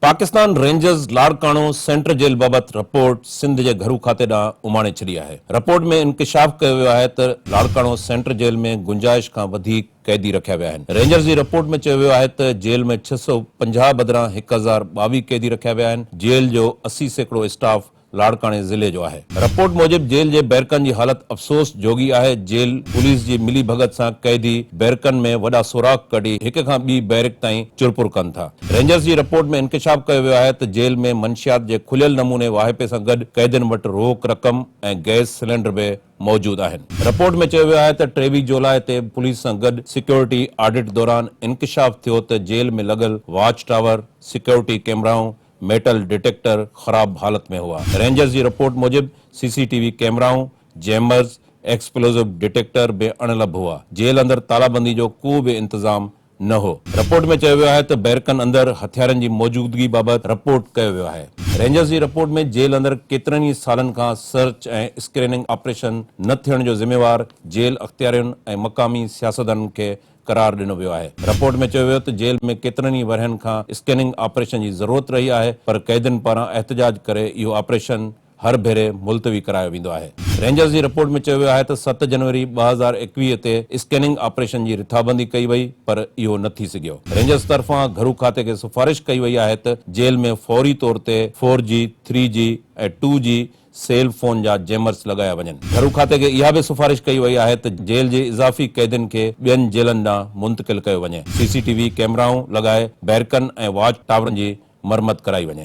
Pakistan rangers Larkana central jail बाबत report Sindh के घरू खाते ॾांहुं उमाणे छॾी आहे। रिपोर्ट में इंकशाफ कयो वियो आहे त लाड़काणो सेंट्रल जेल में गुंजाइश खां वधीक कैदी रखिया विया आहिनि। रेंजर्स जी रिपोर्ट में चयो वियो आहे त जेल में 650 बदिरां 1022 कैदी रखिया विया आहिनि। जेल जो 80% स्टाफ लाड़काणे ज़िले जो आहे। रिपोर्ट मूजिब जेल जे बैरकनि जी हालत अफ़सोस जोगी आहे। जेल पुलिस जी मिली भगत सां कैदी बैरकनि में वॾा सुराख कढी हिक खां ॿी बैरक ताईं चुरपुर कनि था। रेंजर्स जी रिपोर्ट में इंकशाफ कयो वियो आहे त जेल में मंशियात जे खुलियल नमूने वाहिपे सां गॾु कैदियुनि वटि रोक रक़म ऐं गैस सिलेंडर बि मौजूद आहिनि। रिपोर्ट में चयो वियो आहे त 23 जुलाई ते पुलिस सां गॾु सिक्योरिटी ऑडिट दौरान इंकशाफ थियो त जेल में लॻल वॉच टावर, सिक्योरिटी कैमराऊं, मेटल डिटेक्टर खराब हालत में हुआ। रेंजर्स की रिपोर्ट मूजिब सीसीटीवी कैमराऊं, जैमर्स, एक्सप्लोजिव डिटेक्टर बि अणलभ हुआ। जेल अंदर तालाबंदी जो को भी इंतजाम न हो। रिपोर्ट में चयो वियो आहे त बैरकनि अंदर हथियारनि जी मौजूदगी बाबत रिपोर्ट कयो वियो आहे। रेंजर्स की रिपोर्ट में जेल अंदर केतिरनि ई सालनि खां सर्च ऐं स्क्रीनिंग ऑपरेशन न थियण जो ज़िम्मेवार जेल अख्तियारियुनि ऐं मक़ामी सियासतदाननि खे करार ॾिनो वियो आहे। रिपोर्ट में चयो वियो त जेल में केतिरनि ई वरहनि खां स्कैनिंग ऑपरेशन जी ज़रूरत रही आहे, पर कैदियुनि पारां एहतजाज करे इहो ऑपरेशन हर भेरे मुलतवी करायो वेंदो आहे। रेंजर्स जी रिपोर्ट में चयो वियो आहे त 7 जनवरी 2021 ते स्कैनिंग ऑपरेशन जी रिथाबंदी कई वई, पर इहो न थी सघियो। रेंजर्स तरफ़ां घरू खाते खे सिफारिश कई वई आहे त जेल में फौरी तौर ते 4G, 3G ऐं 2G सेल फोन जा जैमर्स लगाया वञनि। घरू खाते खे इहा बि सिफारिश कई वई आहे त जेल जे इज़ाफ़ी कैदियुनि खे ॿियनि जेलनि ॾांहुं मुंतकिल कयो वञे। सीसीटीवी कैमराऊं लॻाए बैरकनि ऐं वॉच टावरनि जी मरमत कराई वञे।